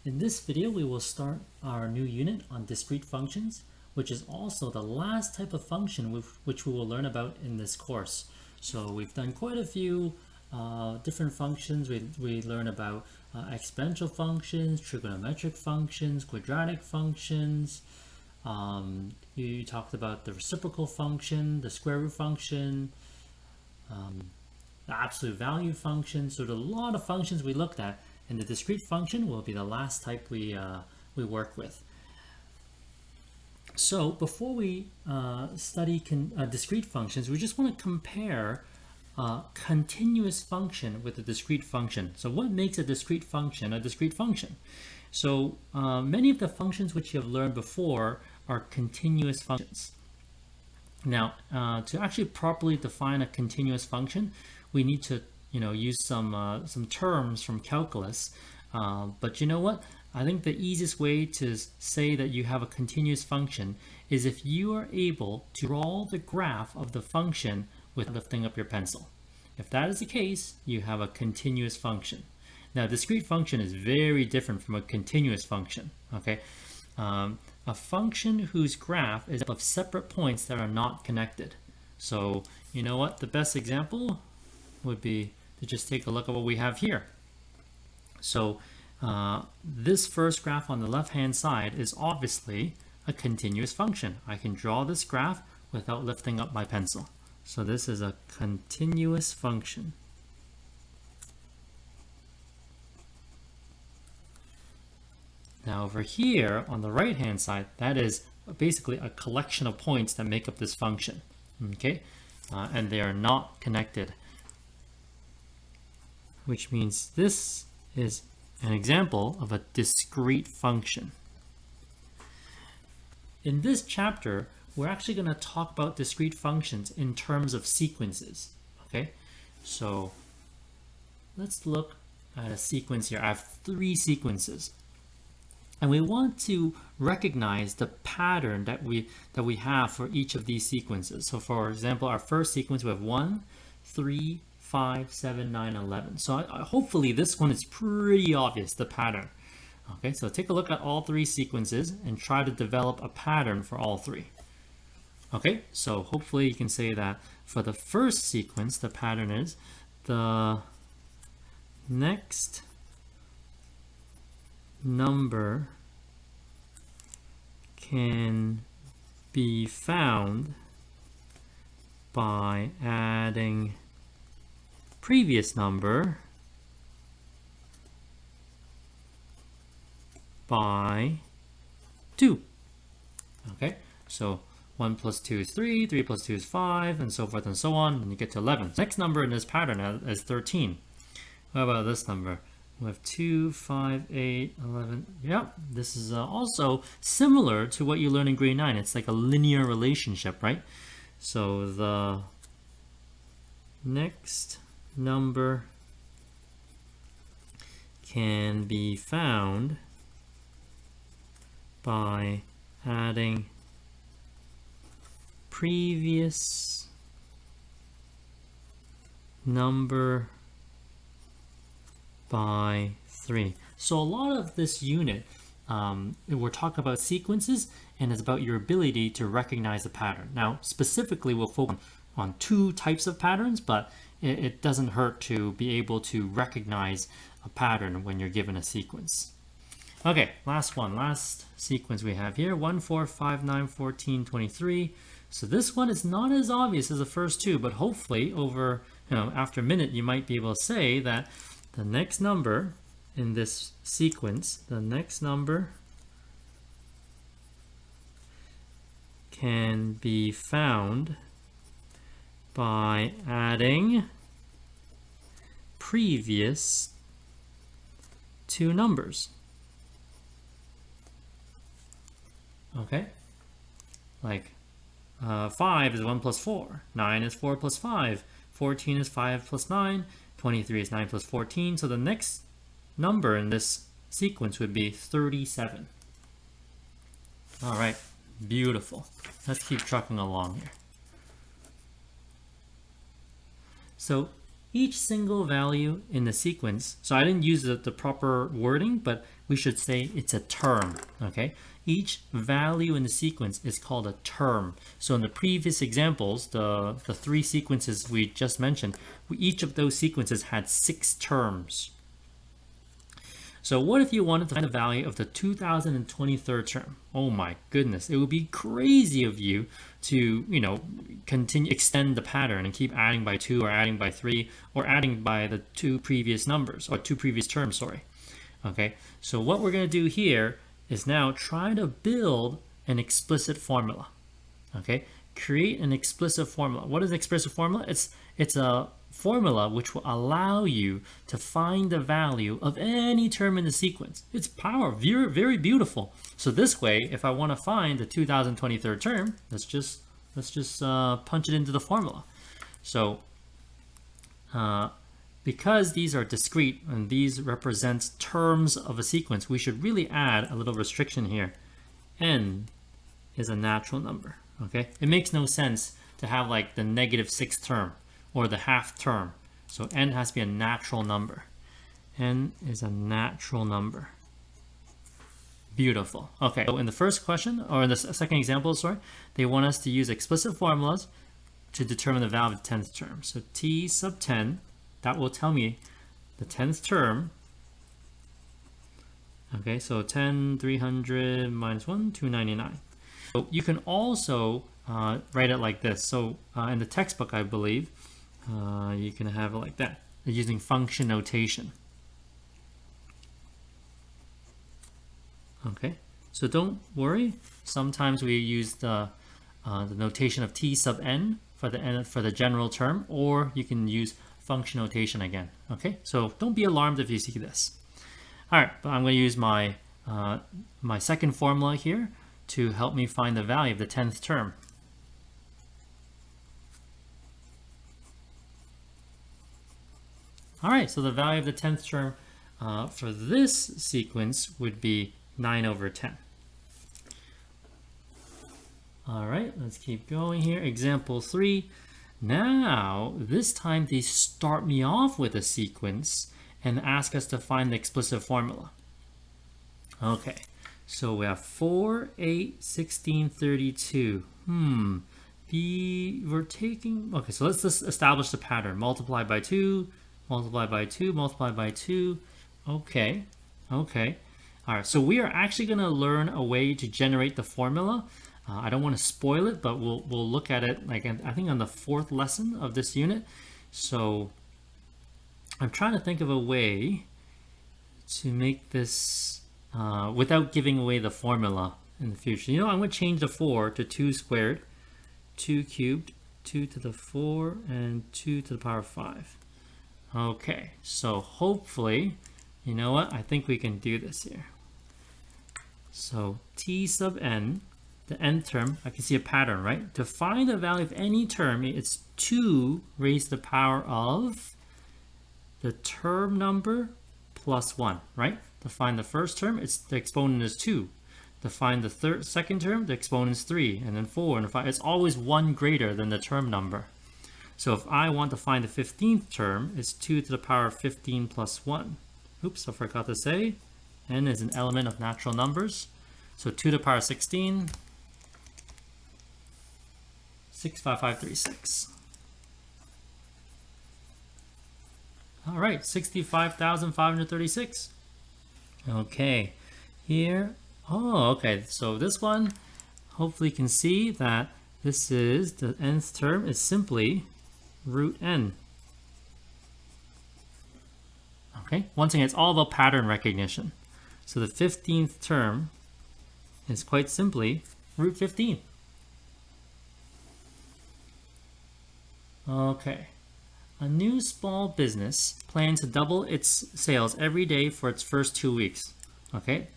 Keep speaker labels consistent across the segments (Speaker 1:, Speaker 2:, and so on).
Speaker 1: In this video, we will start our new unit on discrete functions, which is also the last type of function which we will learn about in this course. So we've done quite a few different functions. We learn about exponential functions, trigonometric functions, quadratic functions. You talked about the reciprocal function, the square root function, the absolute value function. So there's a lot of functions we looked at, and the discrete function will be the last type we work with. So before we study discrete functions, we just want to compare a continuous function with a discrete function. So what makes a discrete function a discrete function? So many of the functions which you have learned before are continuous functions. Now, to actually properly define a continuous function, we need to use some terms from calculus. But you know what? I think the easiest way to say that you have a continuous function is if you are able to draw the graph of the function with lifting up your pencil. If that is the case, you have a continuous function. Now, a discrete function is very different from a continuous function. Okay, a function whose graph is of separate points that are not connected. So you know what? The best example would be to just take a look at what we have here. So this first graph on the left hand side is obviously a continuous function. I can draw this graph without lifting up my pencil. So this is a continuous function. Now over here on the right hand side, that is basically a collection of points that make up this function. Okay, and they are not connected, which means this is an example of a discrete function. In this chapter, we're actually going to talk about discrete functions in terms of sequences. Okay, so let's look at a sequence here. I have 3 sequences, and we want to recognize the pattern that we have for each of these sequences. So for example, our first sequence, we have 1, 3, 5, 7, 9, 11. So hopefully this one is pretty obvious, the pattern. Okay, so take a look at all 3 sequences and try to develop a pattern for all 3. Okay, so hopefully you can say that for the first sequence, the pattern is the next number can be found by adding previous number by 2. Okay, so 1 plus 2 is 3, 3 plus 2 is 5, and so forth and so on, and you get to 11. Next number in this pattern is 13. What about this number? We have 2, 5, 8, 11. Yep, this is also similar to what you learned in grade 9. It's like a linear relationship, right? So the next number can be found by adding previous number by 3. So a lot of this unit, we're talking about sequences, and it's about your ability to recognize a pattern. Now, specifically, we'll focus on 2 types of patterns, but it doesn't hurt to be able to recognize a pattern when you're given a sequence. Okay, last sequence we have here, 1, 4, 5, 9, 14, 23. So this one is not as obvious as the first 2, but hopefully over, after a minute, you might be able to say that the next number in this sequence, the next number can be found by adding previous 2 numbers. Okay, like 5 is 1 plus 4, 9 is 4 plus 5, 14 is 5 plus 9, 23 is 9 plus 14. So the next number in this sequence would be 37. All right, beautiful. Let's keep trucking along here. So each single value in the sequence, so I didn't use the proper wording, but we should say it's a term, okay? Each value in the sequence is called a term. So in the previous examples, the three sequences we just mentioned, each of those sequences had 6 terms. So what if you wanted to find the value of the 2023 term? Oh my goodness, it would be crazy of you to, extend the pattern and keep adding by 2 or adding by 3 or adding by the 2 previous numbers or 2 previous terms, sorry. Okay, so what we're going to do here is now try to build an explicit formula. Okay, create an explicit formula. What is an explicit formula? It's a formula which will allow you to find the value of any term in the sequence. It's very, very beautiful. So this way, if I want to find the 2023 term, let's just punch it into the formula. So because these are discrete and these represent terms of a sequence, we should really add a little restriction here. N is a natural number. Okay, it makes no sense to have like the -6th term or the half term. So n has to be a natural number. N is a natural number. Beautiful. Okay, so in the first question, or in the second example, sorry, they want us to use explicit formulas to determine the value of the 10th term. So t sub 10, that will tell me the 10th term. Okay, so 10, 300 minus 1, 299. So you can also write it like this. So in the textbook, I believe, you can have it like that, using function notation. Okay, so don't worry. Sometimes we use the notation of t sub n for the general term, or you can use function notation again. Okay, so don't be alarmed if you see this. All right, but I'm going to use my my second formula here to help me find the value of the 10th term. All right, so the value of the 10th term for this sequence would be 9/10. All right, let's keep going here. Example 3. Now, this time they start me off with a sequence and ask us to find the explicit formula. Okay, so we have 4, 8, 16, 32. We're taking... Okay, so let's just establish the pattern. Multiply by 2, multiply by 2, multiply by 2. Okay. All right, so we are actually going to learn a way to generate the formula. I don't want to spoil it, but we'll look at it, like I think on the 4th lesson of this unit. So I'm trying to think of a way to make this without giving away the formula in the future. I'm going to change the 4 to 2 squared, 2 cubed, 2 to the 4, and 2 to the power 5. Okay, so hopefully, you know what? I think we can do this here. So t sub n, the nth term, I can see a pattern, right? To find the value of any term, it's 2 raised to the power of the term number plus 1, right? To find the first term, the exponent is 2. To find the second term, the exponent is 3, and then 4, and 5. It's always 1 greater than the term number. So if I want to find the 15th term, it's 2 to the power of 15 plus 1. Oops, I forgot to say, n is an element of natural numbers. So 2 to the power of 16, 65536. All right, 65,536. Okay, here, okay, so this one, hopefully you can see that this is, the nth term is simply root n. Okay, once again, it's all about pattern recognition. So the 15th term is quite simply root 15. Okay. A new small business plans to double its sales every day for its first 2 weeks. Okay,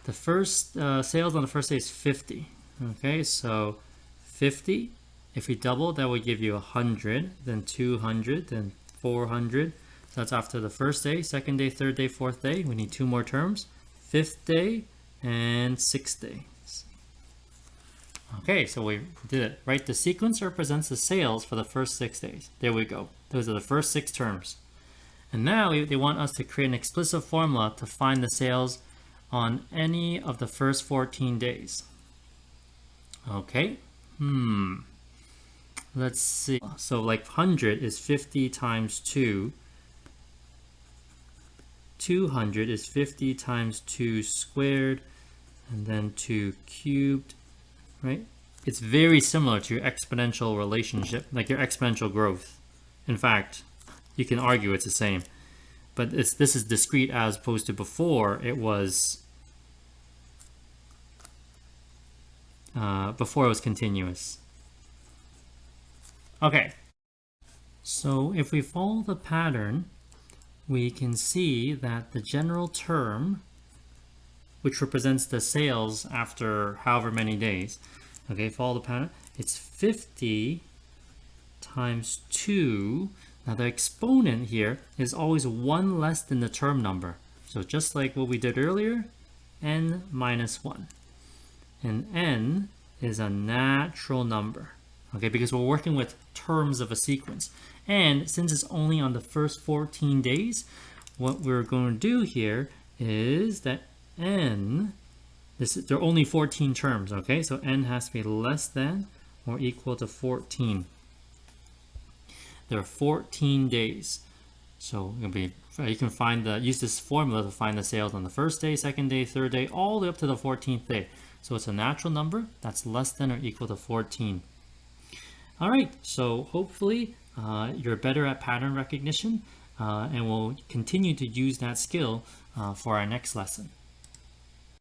Speaker 1: the first sales on the first day is 50. Okay, so 50, if we double, that would give you 100, then 200, then 400. So that's after the first day, second day, third day, fourth day. We need 2 more terms, 5th day and 6th day. Okay, so we did it, right? The sequence represents the sales for the first 6 days. There we go. Those are the first 6 terms. And now they want us to create an explicit formula to find the sales on any of the first 14 days. Okay. Let's see. So like 100 is 50 times 2. 200 is 50 times 2 squared, and then 2 cubed, right? It's very similar to your exponential relationship, like your exponential growth. In fact, you can argue it's the same. But this is discrete as opposed to before it was continuous. Okay, so if we follow the pattern, we can see that the general term, which represents the sales after however many days, okay, follow the pattern, it's 50 times 2. Now the exponent here is always 1 less than the term number. So just like what we did earlier, n minus 1. And n is a natural number, okay, because we're working with terms of a sequence. And since it's only on the first 14 days, what we're going to do here is that n, there are only 14 terms, okay? So n has to be less than or equal to 14. There are 14 days. So you can use this formula to find the sales on the first day, second day, third day, all the way up to the 14th day. So it's a natural number that's less than or equal to 14. All right, so hopefully you're better at pattern recognition, and we'll continue to use that skill for our next lesson.